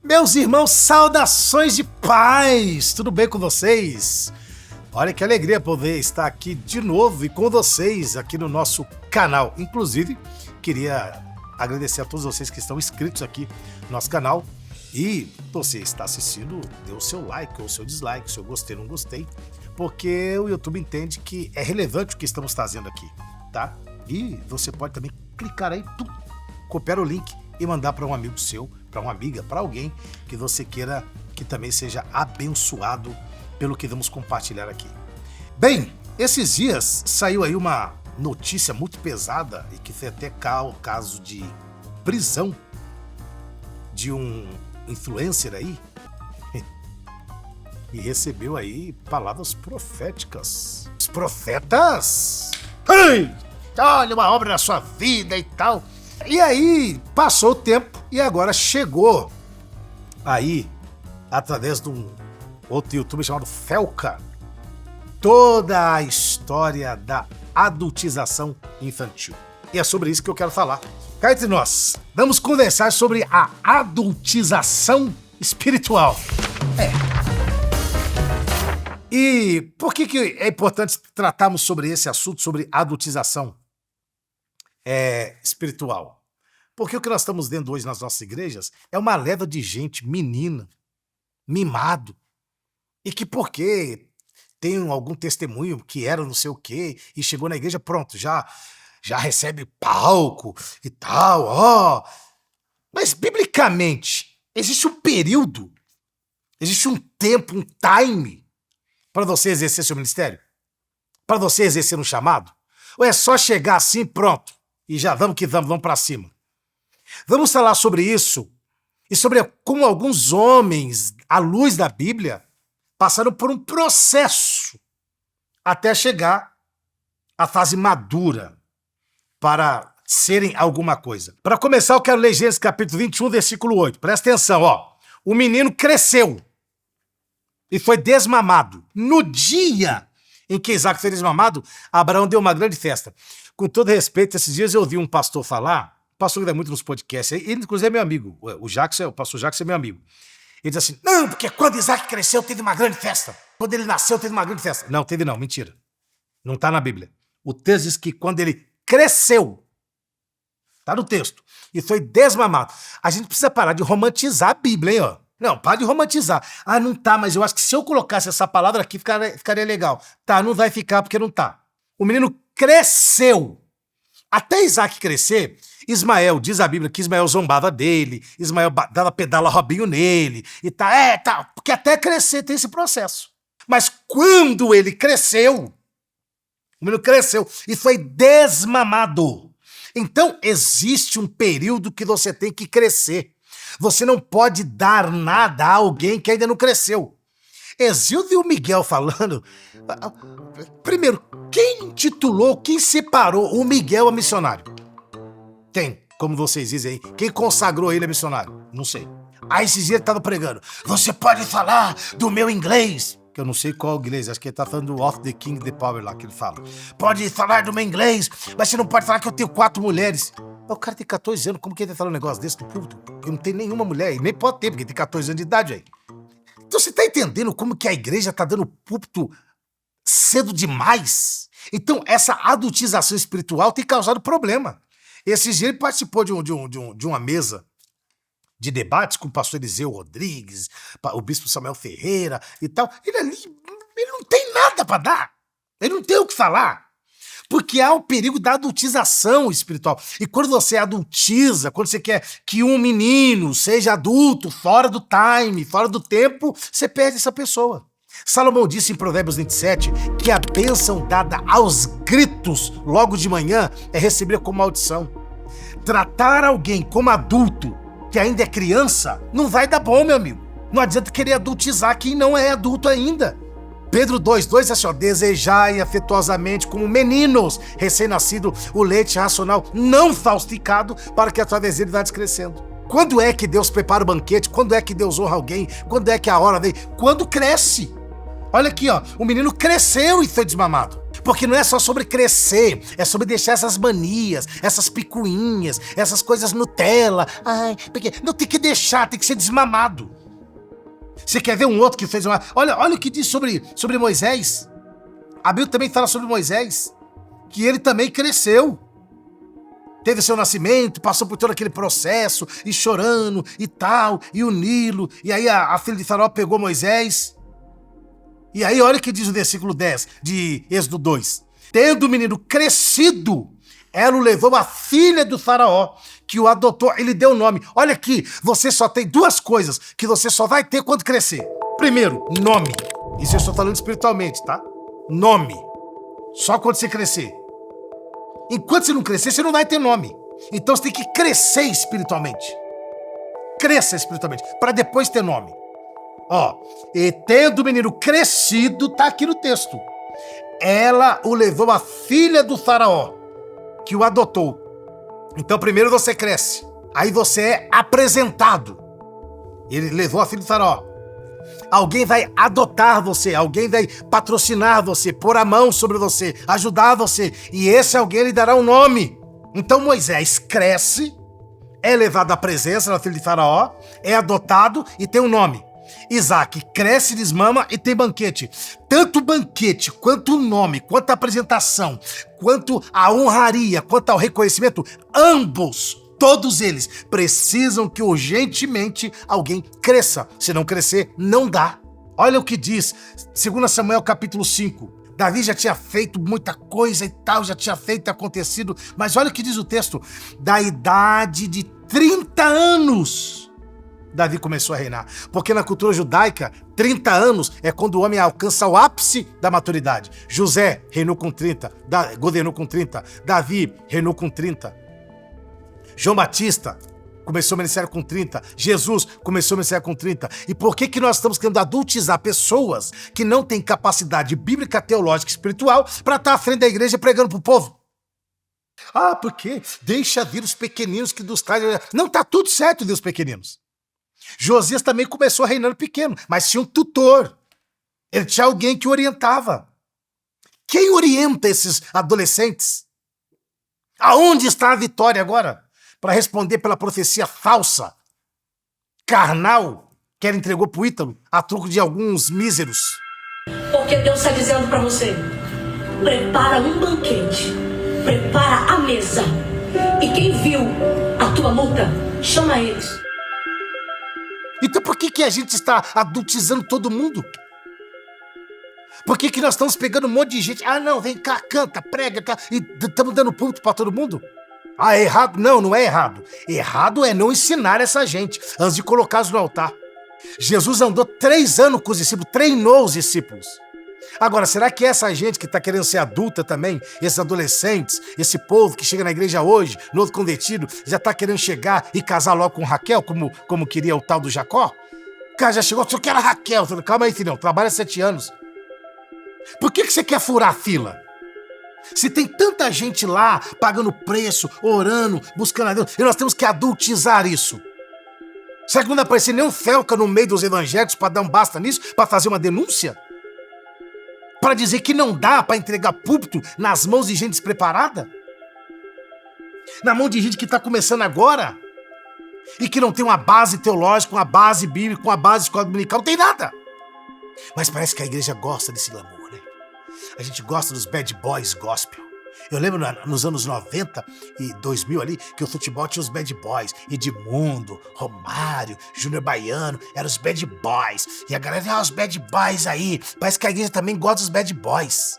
Meus irmãos, saudações de paz! Tudo bem com vocês? Olha que alegria poder estar aqui de novo e com vocês aqui no nosso canal. Inclusive, queria agradecer a todos vocês que estão inscritos aqui no nosso canal. E você está assistindo, dê o seu like ou o seu dislike, se eu gostei ou não gostei, porque o YouTube entende que é relevante o que estamos trazendo aqui, tá? E você pode também clicar aí, copiar o link e mandar para um amigo seu, para uma amiga, para alguém que você queira que também seja abençoado pelo que vamos compartilhar aqui. Bem, esses dias saiu aí uma notícia muito pesada e que foi até caso de prisão de um influencer aí e recebeu aí palavras proféticas. Os profetas, olha uma obra na sua vida e tal. E aí passou o tempo e agora chegou aí, através de um outro youtuber chamado Felca, toda a história da adultização infantil. E é sobre isso que eu quero falar. Cá entre nós, vamos conversar sobre a adultização espiritual. E por que é importante tratarmos sobre esse assunto, sobre adultização espiritual? Porque o que nós estamos vendo hoje nas nossas igrejas é uma leva de gente, menina, mimado, e que porque tem algum testemunho que era não sei o quê, e chegou na igreja, pronto, já recebe palco e tal, ó. Mas, biblicamente, existe um período, existe um tempo, um time para você exercer seu ministério? Para você exercer um chamado? Ou é só chegar assim, pronto, e já vamos que vamos para cima? Vamos falar sobre isso e sobre como alguns homens, à luz da Bíblia, passaram por um processo até chegar à fase madura para serem alguma coisa. Para começar, eu quero ler Gênesis capítulo 21, versículo 8. Presta atenção, ó. O menino cresceu e foi desmamado. No dia em que Isaac foi desmamado, Abraão deu uma grande festa. Com todo respeito, esses dias eu ouvi um pastor falar, pastor que dá muito nos podcasts, ele inclusive é meu amigo, o pastor Jackson é meu amigo. Ele diz assim, não, porque quando Isaac cresceu, teve uma grande festa. Quando ele nasceu, teve uma grande festa. Não, teve não, mentira. Não está na Bíblia. O texto diz que quando ele cresceu, está no texto, e foi desmamado. A gente precisa parar de romantizar a Bíblia, hein, ó. Não, para de romantizar. Ah, não tá, mas eu acho que se eu colocasse essa palavra aqui, ficaria legal. Tá, não vai ficar porque não tá. O menino cresceu. Até Isaac crescer, Ismael, diz a Bíblia que Ismael zombava dele, Ismael dava pedala Robinho nele, e tá, porque até crescer tem esse processo. Mas quando ele cresceu, o menino cresceu e foi desmamado. Então existe um período que você tem que crescer. Você não pode dar nada a alguém que ainda não cresceu. Exildo e o Miguel falando. Primeiro, quem intitulou, quem separou o Miguel a missionário? Quem? Como vocês dizem aí, quem consagrou ele a missionário? Não sei. Aí esses dias ele tava pregando. Você pode falar do meu inglês. Que eu não sei qual inglês, acho que ele tá falando do Of the King, the Power lá, que ele fala. Pode falar do meu inglês, mas você não pode falar que eu tenho 4 mulheres. O cara tem 14 anos, como que ele vai falar um negócio desse no público? Porque não tem nenhuma mulher, e nem pode ter, porque tem 14 anos de idade aí. Então você tá entendendo como que a igreja tá dando púlpito cedo demais? Então essa adultização espiritual tem causado problema. Esses dias ele participou de uma mesa de debates com o pastor Eliseu Rodrigues, o bispo Samuel Ferreira e tal. Ele não tem nada para dar. Ele não tem o que falar. Porque há o perigo da adultização espiritual. E quando você adultiza, quando você quer que um menino seja adulto, fora do time, fora do tempo, você perde essa pessoa. Salomão disse em Provérbios 27 que a bênção dada aos gritos logo de manhã é recebida como maldição. Tratar alguém como adulto, que ainda é criança, não vai dar bom, meu amigo. Não adianta querer adultizar quem não é adulto ainda. Pedro 2:2 é assim, ó, desejai afetuosamente como meninos recém-nascidos o leite racional não falsificado para que através dele vá descrescendo. Quando é que Deus prepara o banquete? Quando é que Deus honra alguém? Quando é que a hora vem? Quando cresce. Olha aqui, ó, o menino cresceu e foi desmamado. Porque não é só sobre crescer, é sobre deixar essas manias, essas picuinhas, essas coisas Nutella. Ai, porque não tem que deixar, tem que ser desmamado. Você quer ver um outro que fez uma... Olha o que diz sobre Moisés. A Bíblia também fala sobre Moisés, que ele também cresceu. Teve seu nascimento, passou por todo aquele processo, e chorando e tal, e o Nilo. E aí a filha de Faraó pegou Moisés. E aí olha o que diz o versículo 10 de Êxodo 2. Tendo o menino crescido, ela o levou à filha do Faraó, que o adotou e lhe deu o nome. Olha aqui, você só tem duas coisas que você só vai ter quando crescer. Primeiro, nome. Isso eu estou falando espiritualmente, tá? Nome. Só quando você crescer. Enquanto você não crescer, você não vai ter nome. Então você tem que crescer espiritualmente. Cresça espiritualmente, para depois ter nome. Ó, e tendo o menino crescido, tá aqui no texto. Ela o levou à filha do Faraó, que o adotou. Então primeiro você cresce, aí você é apresentado. Ele levou a filha do Faraó. Alguém vai adotar você, alguém vai patrocinar você, pôr a mão sobre você, ajudar você, e esse alguém lhe dará um nome. Então Moisés cresce, é levado à presença da filha de Faraó, é adotado e tem um nome. Isaac cresce, desmama e tem banquete. Tanto o banquete, quanto o nome, quanto a apresentação, quanto a honraria, quanto ao reconhecimento, ambos, todos eles precisam que urgentemente alguém cresça. Se não crescer, não dá. Olha o que diz 2 Samuel capítulo 5. Davi já tinha feito muita coisa e tal, já tinha feito e acontecido, mas olha o que diz o texto. Da idade de 30 anos, Davi começou a reinar. Porque na cultura judaica, 30 anos é quando o homem alcança o ápice da maturidade. José reinou com 30, governou com 30, Davi reinou com 30. João Batista começou o ministério com 30, Jesus começou o ministério com 30. E por que nós estamos querendo adultizar pessoas que não têm capacidade bíblica, teológica e espiritual para estar à frente da igreja pregando para o povo? Ah, porque deixa vir os pequeninos que dos traz... Não, tá tudo certo vir os pequeninos. Josias também começou reinando pequeno, mas tinha um tutor. Ele tinha alguém que orientava. Quem orienta esses adolescentes? Aonde está a vitória agora? Para responder pela profecia falsa, carnal, que ela entregou para o Ítalo, a troco de alguns míseros. Porque Deus está dizendo para você, prepara um banquete, prepara a mesa, e quem viu a tua luta, chama eles. Então por que a gente está adultizando todo mundo? Por que nós estamos pegando um monte de gente? Ah não, vem cá, canta, prega, cá, e estamos dando púlpito para todo mundo? Ah, é errado? Não, não é errado. Errado é não ensinar essa gente antes de colocá-los no altar. Jesus andou 3 anos com os discípulos, treinou os discípulos. Agora, será que essa gente que está querendo ser adulta também, esses adolescentes, esse povo que chega na igreja hoje, novo convertido, já está querendo chegar e casar logo com Raquel, como queria o tal do Jacó? O cara já chegou, só quero a Raquel. Eu falei, calma aí, filhão, trabalha 7 anos. Por que você quer furar a fila? Se tem tanta gente lá, pagando preço, orando, buscando a Deus, e nós temos que adultizar isso. Será que não vai aparecer nenhum felca no meio dos evangélicos para dar um basta nisso, para fazer uma denúncia? Para dizer que não dá para entregar púlpito nas mãos de gente despreparada? Na mão de gente que está começando agora? E que não tem uma base teológica, uma base bíblica, uma base escola dominical, não tem nada. Mas parece que a igreja gosta desse glamour, né? A gente gosta dos bad boys gospel. Eu lembro nos anos 90 e 2000 ali, que o futebol tinha os bad boys. Edmundo, Romário, Júnior Baiano, eram os bad boys. E a galera, os bad boys aí. Parece que a igreja também gosta dos bad boys.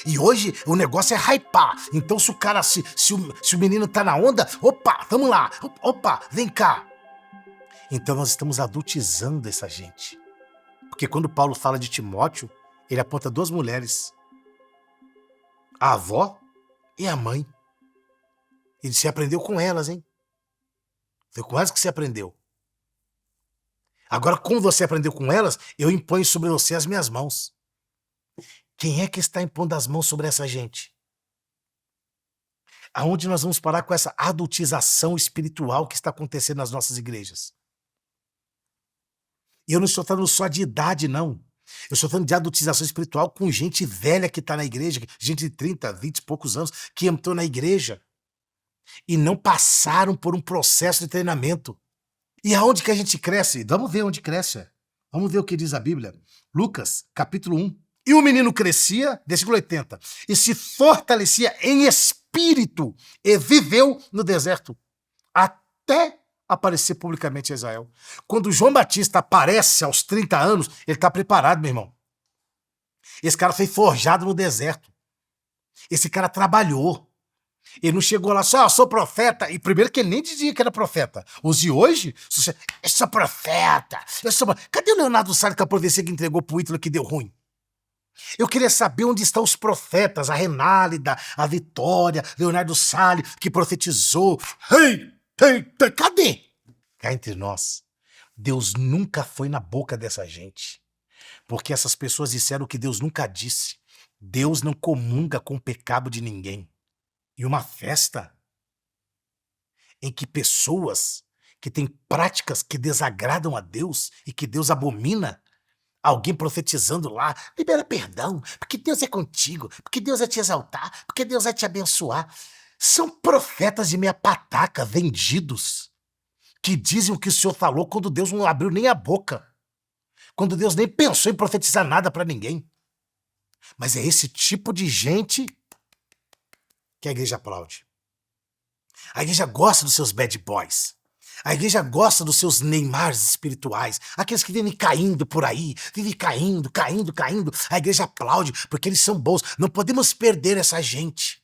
E hoje o negócio é hypar. Então se o cara, se o menino tá na onda, opa, vamos lá, opa, vem cá. Então nós estamos adultizando essa gente. Porque quando Paulo fala de Timóteo, ele aponta 2 mulheres. A avó e a mãe. Ele se aprendeu com elas, hein? Foi com elas que você aprendeu. Agora, como você aprendeu com elas, eu imponho sobre você as minhas mãos. Quem é que está impondo as mãos sobre essa gente? Aonde nós vamos parar com essa adultização espiritual que está acontecendo nas nossas igrejas? E eu não estou falando só de idade, não. Eu estou falando de adultização espiritual com gente velha que está na igreja, gente de 30, 20 e poucos anos, que entrou na igreja e não passaram por um processo de treinamento. E aonde que a gente cresce? Vamos ver onde cresce. Vamos ver o que diz a Bíblia. Lucas, capítulo 1. E o menino crescia, versículo 80, e se fortalecia em espírito e viveu no deserto, até aparecer publicamente a Israel. Quando João Batista aparece aos 30 anos, ele está preparado, meu irmão. Esse cara foi forjado no deserto. Esse cara trabalhou. Ele não chegou lá só, sou profeta. E primeiro que ele nem dizia que era profeta. Os de hoje, eu sou profeta. Cadê o Leonardo Salles com a profecia que entregou pro Hitler que deu ruim? Eu queria saber onde estão os profetas, a Renálida, a Vitória, Leonardo Salles, que profetizou. Cadê? Cá entre nós, Deus nunca foi na boca dessa gente. Porque essas pessoas disseram o que Deus nunca disse. Deus não comunga com o pecado de ninguém. E uma festa em que pessoas que têm práticas que desagradam a Deus e que Deus abomina, alguém profetizando lá, libera perdão, porque Deus é contigo, porque Deus vai te exaltar, porque Deus vai te abençoar. São profetas de meia pataca, vendidos, que dizem o que o Senhor falou quando Deus não abriu nem a boca, quando Deus nem pensou em profetizar nada para ninguém. Mas é esse tipo de gente que a igreja aplaude. A igreja gosta dos seus bad boys. A igreja gosta dos seus Neymars espirituais, aqueles que vivem caindo por aí, vivem caindo. A igreja aplaude porque eles são bons. Não podemos perder essa gente.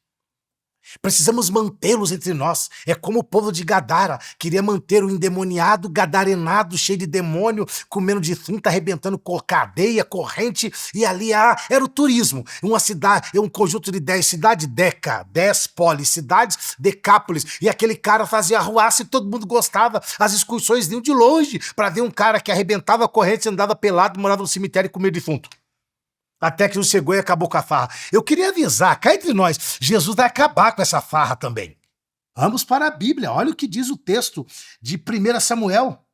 Precisamos mantê-los entre nós. É como o povo de Gadara queria manter o endemoniado, gadarenado, cheio de demônio, comendo defunto, arrebentando com cadeia, corrente, e ali era o turismo. Uma cidade, um conjunto de 10 cidades, 10 policidades, Decápolis, e aquele cara fazia arruaça e todo mundo gostava. As excursões vinham de longe para ver um cara que arrebentava a corrente, andava pelado, morava no cemitério e comia defunto. Até que Jesus chegou e acabou com a farra. Eu queria avisar, cá entre nós, Jesus vai acabar com essa farra também. Vamos para a Bíblia, olha o que diz o texto de 1 Samuel.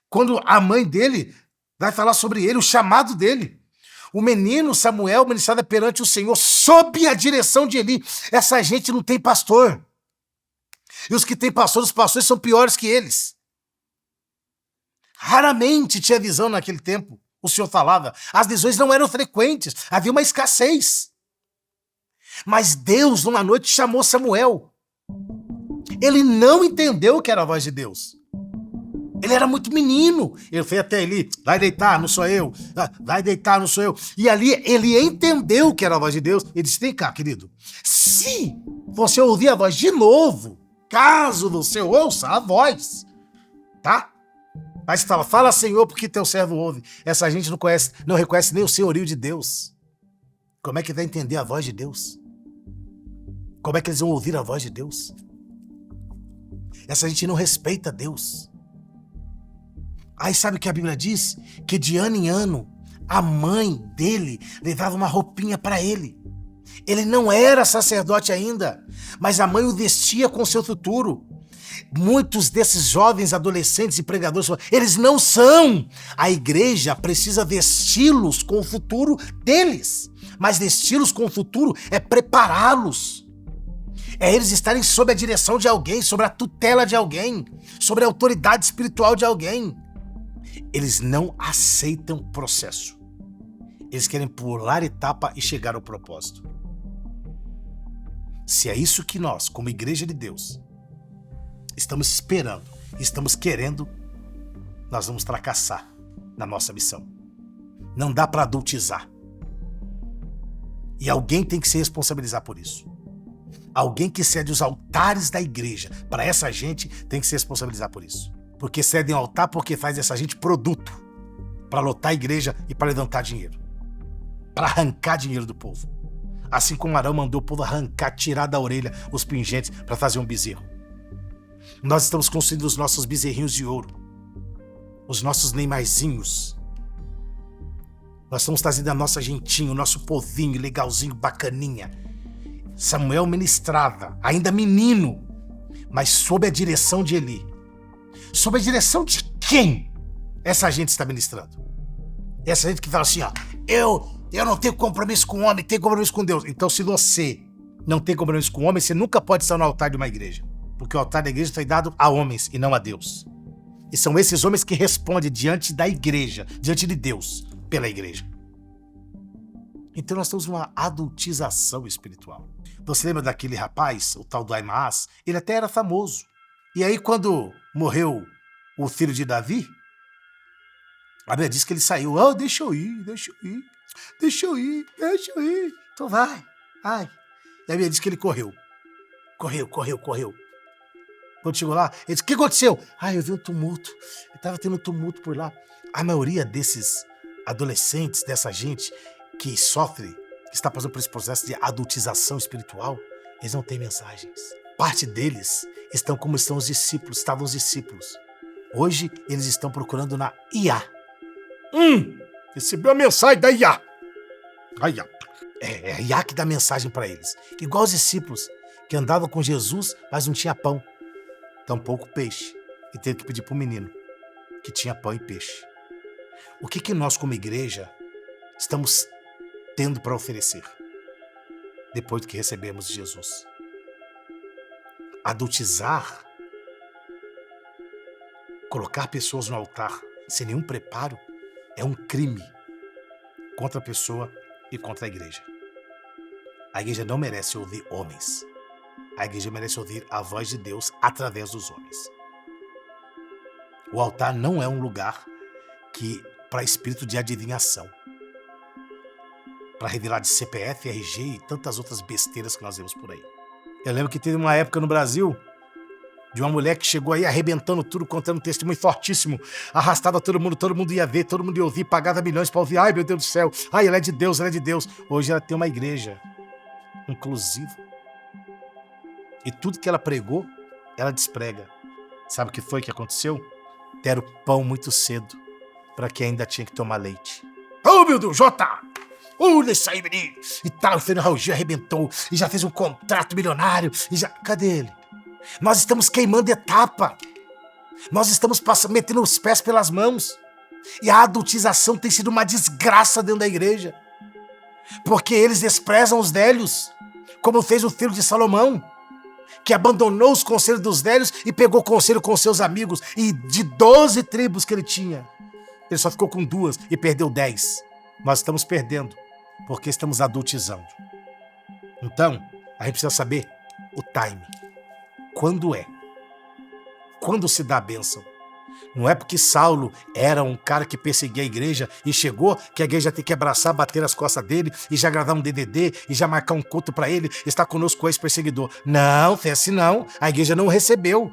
Quando a mãe dele vai falar sobre ele, o chamado dele. O menino Samuel ministrava perante o Senhor sob a direção de Eli. Essa gente não tem pastor. E os que têm pastor, os pastores são piores que eles. Raramente tinha visão naquele tempo. O Senhor falava, as visões não eram frequentes, havia uma escassez. Mas Deus, numa noite, chamou Samuel. Ele não entendeu que era a voz de Deus. Ele era muito menino. Ele foi até Eli, vai deitar, não sou eu. Vai deitar, não sou eu. E ali ele entendeu que era a voz de Deus. Ele disse, vem cá, querido. Se você ouvir a voz de novo, caso você ouça a voz, tá? Mas fala Senhor, porque teu servo ouve. Essa gente não reconhece nem o senhorio de Deus. Como é que vai entender a voz de Deus? Como é que eles vão ouvir a voz de Deus? Essa gente não respeita Deus. Aí sabe o que a Bíblia diz? Que de ano em ano, a mãe dele levava uma roupinha para ele. Ele não era sacerdote ainda, mas a mãe o vestia com seu futuro. Muitos desses jovens adolescentes e pregadores, eles não são. A igreja precisa vesti-los com o futuro deles. Mas vesti-los com o futuro é prepará-los. É eles estarem sob a direção de alguém, sobre a tutela de alguém, sobre a autoridade espiritual de alguém. Eles não aceitam o processo. Eles querem pular etapa e chegar ao propósito. Se é isso que nós, como igreja de Deus, estamos esperando, estamos querendo, nós vamos fracassar na nossa missão. Não dá para adultizar. E alguém tem que se responsabilizar por isso. Alguém que cede os altares da igreja para essa gente tem que se responsabilizar por isso. Porque cedem ao altar porque faz essa gente produto para lotar a igreja e para levantar dinheiro. Para arrancar dinheiro do povo. Assim como Arão mandou o povo arrancar, tirar da orelha os pingentes para fazer um bezerro. Nós estamos construindo os nossos bezerrinhos de ouro. Os nossos Neymarzinhos. Nós estamos trazendo a nossa gentinha, o nosso povinho legalzinho, bacaninha. Samuel ministrava, ainda menino, mas sob a direção de Eli. Sob a direção de quem essa gente está ministrando? Essa gente que fala assim, ó, eu não tenho compromisso com o homem, tenho compromisso com Deus. Então, se você não tem compromisso com o homem, você nunca pode estar no altar de uma igreja. Porque o altar da igreja foi dado a homens e não a Deus. E são esses homens que respondem diante da igreja, diante de Deus, pela igreja. Então nós temos uma adultização espiritual. Você lembra daquele rapaz, o tal do Aimaas? Ele até era famoso. E aí quando morreu o filho de Davi, a Bíblia diz que ele saiu. Oh, deixa eu ir. Então vai. Ai. E a Bíblia diz que ele correu. Correu. Quando chegou lá, ele disse, o que aconteceu? Eu vi um tumulto. Estava tendo um tumulto por lá. A maioria desses adolescentes, dessa gente que sofre, que está passando por esse processo de adultização espiritual, eles não têm mensagens. Parte deles estão como estavam os discípulos. Hoje, eles estão procurando na IA. Recebeu a mensagem da IA. É a IA que dá mensagem para eles. Igual os discípulos, que andavam com Jesus, mas não tinha pão. Tampouco peixe. E teve que pedir para o menino, que tinha pão e peixe. O que nós, como igreja, estamos tendo para oferecer depois do que recebemos de Jesus? Adultizar, colocar pessoas no altar sem nenhum preparo, é um crime contra a pessoa e contra a igreja. A igreja não merece ouvir homens. A igreja merece ouvir a voz de Deus através dos homens. O altar não é um lugar para espírito de adivinhação, para revelar de CPF, RG e tantas outras besteiras que nós vemos por aí. Eu lembro que teve uma época no Brasil de uma mulher que chegou aí arrebentando tudo, contando um testemunho fortíssimo, arrastava todo mundo ia ver, todo mundo ia ouvir, pagava milhões para ouvir. Ai, meu Deus do céu, ela é de Deus. Hoje ela tem uma igreja inclusiva. E tudo que ela pregou, ela desprega. Sabe o que foi que aconteceu? Deram pão muito cedo para quem ainda tinha que tomar leite. Oh, meu Deus, Jota! Olha isso aí, menino! E tal, o Fernando Raul Gil arrebentou e já fez um contrato milionário. Cadê ele? Nós estamos queimando etapa. Nós estamos metendo os pés pelas mãos. E a adultização tem sido uma desgraça dentro da igreja. Porque eles desprezam os velhos, como fez o filho de Salomão, que abandonou os conselhos dos velhos e pegou conselho com seus amigos. E de 12 tribos que ele tinha, ele só ficou com 2 e perdeu 10. Nós estamos perdendo, porque estamos adultizando. Então, a gente precisa saber o time. Quando é? Quando se dá a bênção? Não é porque Saulo era um cara que perseguia a igreja e chegou que a igreja tem que abraçar, bater as costas dele e já gravar um DDD e já marcar um culto para ele, estar conosco com esse perseguidor. Não, foi assim não. A igreja não recebeu.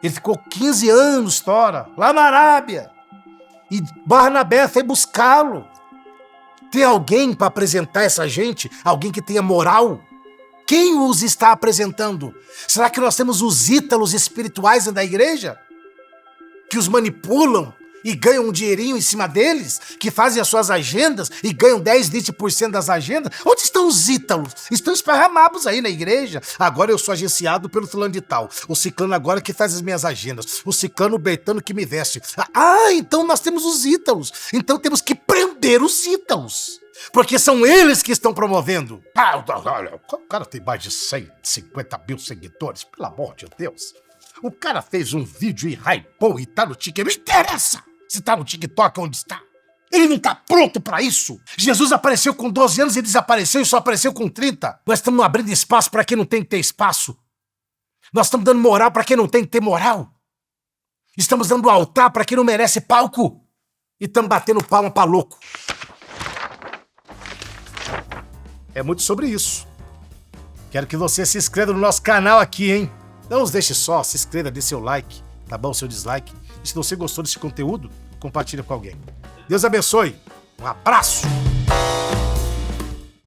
Ele ficou 15 anos fora, lá na Arábia. E Barnabé foi buscá-lo. Tem alguém para apresentar essa gente? Alguém que tenha moral? Quem os está apresentando? Será que nós temos os ítalos espirituais da igreja? Que os manipulam e ganham um dinheirinho em cima deles? Que fazem as suas agendas e ganham 10, 20% das agendas? Onde estão os ítalos? Estão esparramados aí na igreja. Agora eu sou agenciado pelo fulano de tal. O ciclano agora que faz as minhas agendas. O ciclano Bertano que me veste. Então nós temos os ítalos. Então temos que prender os ítalos. Porque são eles que estão promovendo. Olha, o cara tem mais de 150 mil seguidores, pelo amor de Deus. O cara fez um vídeo e hypou e tá no TikTok. Não interessa se tá no TikTok onde está. Ele não tá pronto pra isso. Jesus apareceu com 12 anos e desapareceu e só apareceu com 30. Nós estamos abrindo espaço pra quem não tem que ter espaço. Nós estamos dando moral pra quem não tem que ter moral. Estamos dando altar pra quem não merece palco. E estamos batendo palma pra louco. É muito sobre isso. Quero que você se inscreva no nosso canal aqui, hein? Não nos deixe só, se inscreva, dê seu like, tá bom? Seu dislike. E se você gostou desse conteúdo, compartilha com alguém. Deus abençoe. Um abraço!